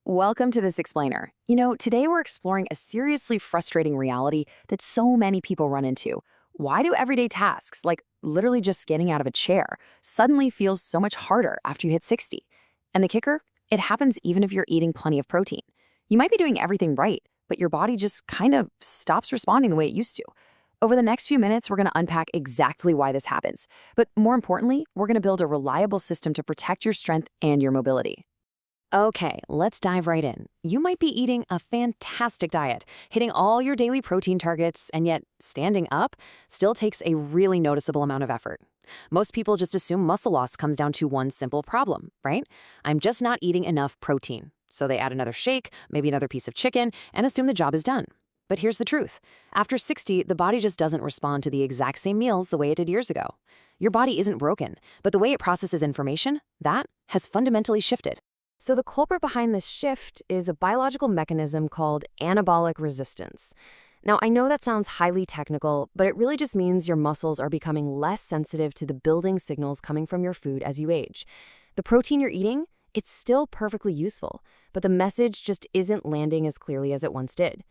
Welcome to This Explainer. Today we're exploring a seriously frustrating reality that so many people run into. Why do everyday tasks, like literally just getting out of a chair, suddenly feel so much harder after you hit 60? And the kicker? It happens even if you're eating plenty of protein. You might be doing everything right, but your body just kind of stops responding the way it used to. Over the next few minutes, we're going to unpack exactly why this happens. But more importantly, we're going to build a reliable system to protect your strength and your mobility. Okay, let's dive right in. You might be eating a fantastic diet, hitting all your daily protein targets, and yet standing up still takes a really noticeable amount of effort. Most people just assume muscle loss comes down to one simple problem, right? I'm just not eating enough protein. So they add another shake, maybe another piece of chicken, and assume the job is done. But here's the truth. After 60, the body just doesn't respond to the exact same meals the way it did years ago. Your body isn't broken, but the way it processes information, that has fundamentally shifted. So the culprit behind this shift is a biological mechanism called anabolic resistance. Now, I know that sounds highly technical, but it really just means your muscles are becoming less sensitive to the building signals coming from your food as you age. The protein you're eating, it's still perfectly useful, but the message just isn't landing as clearly as it once did.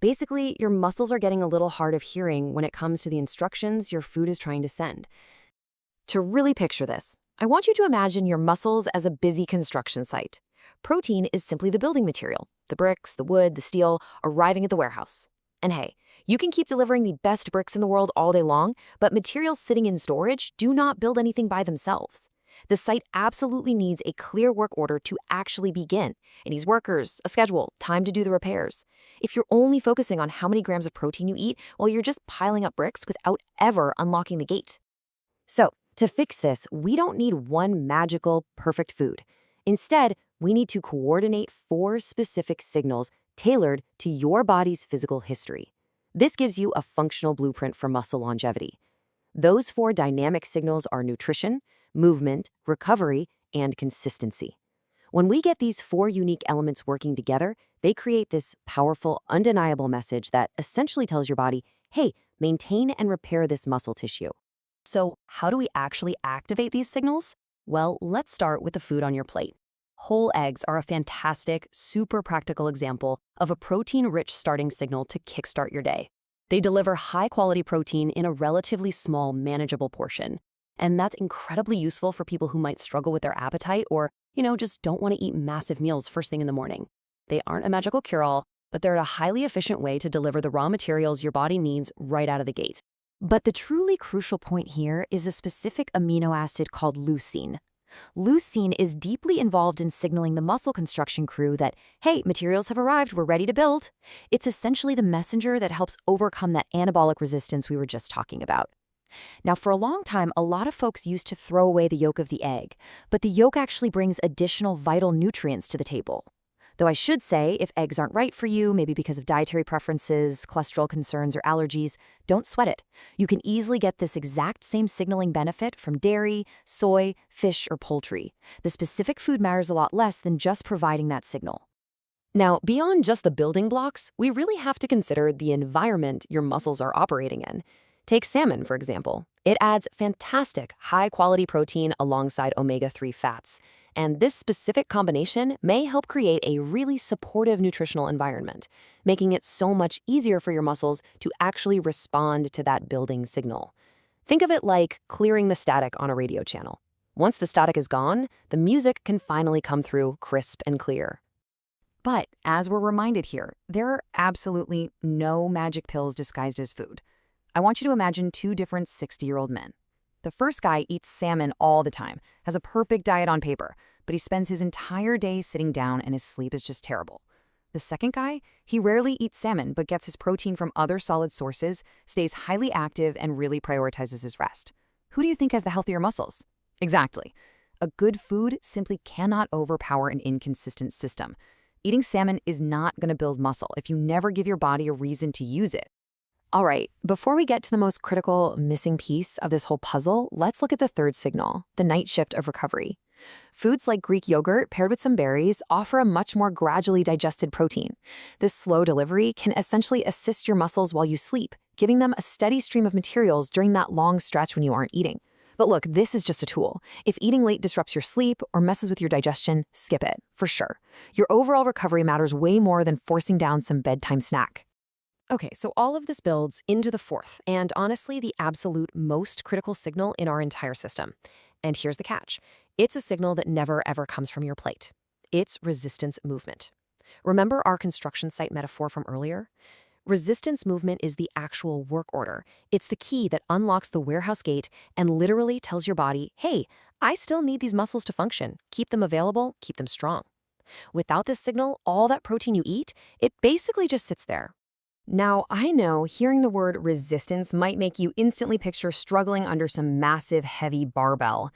Basically, your muscles are getting a little hard of hearing when it comes to the instructions your food is trying to send. To really picture this, I want you to imagine your muscles as a busy construction site. Protein is simply the building material, the bricks, the wood, the steel, arriving at the warehouse. And hey, you can keep delivering the best bricks in the world all day long, but materials sitting in storage do not build anything by themselves. The site absolutely needs a clear work order to actually begin. It needs workers, a schedule, time to do the repairs. If you're only focusing on how many grams of protein you eat, well, you're just piling up bricks without ever unlocking the gate. So, to fix this, we don't need one magical, perfect food. Instead, we need to coordinate 4 specific signals tailored to your body's physical history. This gives you a functional blueprint for muscle longevity. Those 4 dynamic signals are nutrition, movement, recovery, and consistency. When we get these 4 unique elements working together, they create this powerful, undeniable message that essentially tells your body, hey, maintain and repair this muscle tissue. So, how do we actually activate these signals? Well, let's start with the food on your plate. Whole eggs are a fantastic, super practical example of a protein-rich starting signal to kickstart your day. They deliver high-quality protein in a relatively small, manageable portion. And that's incredibly useful for people who might struggle with their appetite or, just don't want to eat massive meals first thing in the morning. They aren't a magical cure-all, but they're a highly efficient way to deliver the raw materials your body needs right out of the gate. But the truly crucial point here is a specific amino acid called leucine. Leucine is deeply involved in signaling the muscle construction crew that, hey, materials have arrived, we're ready to build. It's essentially the messenger that helps overcome that anabolic resistance we were just talking about. Now, for a long time, a lot of folks used to throw away the yolk of the egg, but the yolk actually brings additional vital nutrients to the table. Though I should say, if eggs aren't right for you, maybe because of dietary preferences, cholesterol concerns, or allergies, don't sweat it. You can easily get this exact same signaling benefit from dairy, soy, fish, or poultry. The specific food matters a lot less than just providing that signal. Now, beyond just the building blocks, we really have to consider the environment your muscles are operating in. Take salmon, for example. It adds fantastic, high-quality protein alongside omega-3 fats. And this specific combination may help create a really supportive nutritional environment, making it so much easier for your muscles to actually respond to that building signal. Think of it like clearing the static on a radio channel. Once the static is gone, the music can finally come through crisp and clear. But as we're reminded here, there are absolutely no magic pills disguised as food. I want you to imagine 2 different 60-year-old men. The first guy eats salmon all the time, has a perfect diet on paper, but he spends his entire day sitting down and his sleep is just terrible. The second guy, he rarely eats salmon but gets his protein from other solid sources, stays highly active, and really prioritizes his rest. Who do you think has the healthier muscles? Exactly. A good food simply cannot overpower an inconsistent system. Eating salmon is not going to build muscle if you never give your body a reason to use it. All right, before we get to the most critical missing piece of this whole puzzle, let's look at the third signal, the night shift of recovery. Foods like Greek yogurt paired with some berries offer a much more gradually digested protein. This slow delivery can essentially assist your muscles while you sleep, giving them a steady stream of materials during that long stretch when you aren't eating. But look, this is just a tool. If eating late disrupts your sleep or messes with your digestion, skip it, for sure. Your overall recovery matters way more than forcing down some bedtime snack. Okay, so all of this builds into the fourth, and honestly, the absolute most critical signal in our entire system. And here's the catch. It's a signal that never ever comes from your plate. It's resistance movement. Remember our construction site metaphor from earlier? Resistance movement is the actual work order. It's the key that unlocks the warehouse gate and literally tells your body, hey, I still need these muscles to function. Keep them available, keep them strong. Without this signal, all that protein you eat, it basically just sits there. Now, I know hearing the word resistance might make you instantly picture struggling under some massive, heavy barbell.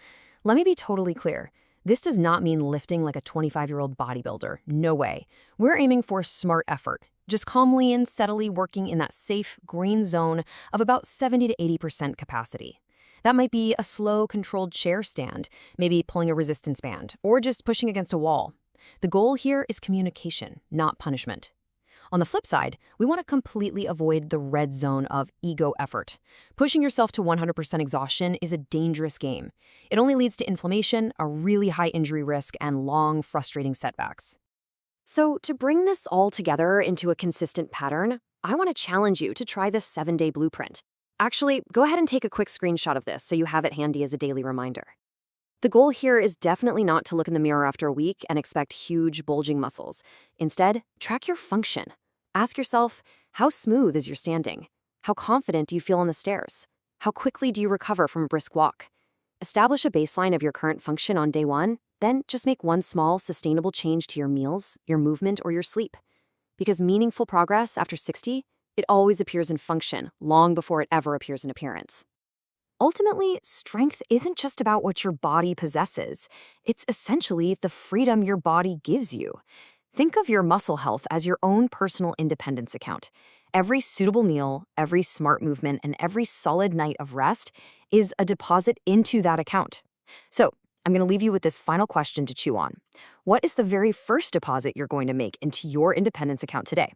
Let me be totally clear. This does not mean lifting like a 25-year-old bodybuilder. No way. We're aiming for smart effort, just calmly and steadily working in that safe, green zone of about 70 to 80% capacity. That might be a slow, controlled chair stand, maybe pulling a resistance band, or just pushing against a wall. The goal here is communication, not punishment. On the flip side, we want to completely avoid the red zone of ego effort. Pushing yourself to 100% exhaustion is a dangerous game. It only leads to inflammation, a really high injury risk, and long, frustrating setbacks. So to bring this all together into a consistent pattern, I want to challenge you to try this 7-day blueprint. Actually, go ahead and take a quick screenshot of this so you have it handy as a daily reminder. The goal here is definitely not to look in the mirror after a week and expect huge, bulging muscles. Instead, track your function. Ask yourself, how smooth is your standing? How confident do you feel on the stairs? How quickly do you recover from a brisk walk? Establish a baseline of your current function on day 1, then just make one small, sustainable change to your meals, your movement, or your sleep. Because meaningful progress after 60, it always appears in function long before it ever appears in appearance. Ultimately, strength isn't just about what your body possesses. It's essentially the freedom your body gives you. Think of your muscle health as your own personal independence account. Every suitable meal, every smart movement, and every solid night of rest is a deposit into that account. So, I'm going to leave you with this final question to chew on. What is the very first deposit you're going to make into your independence account today?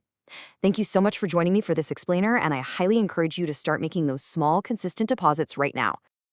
Thank you so much for joining me for this explainer, and I highly encourage you to start making those small, consistent deposits right now.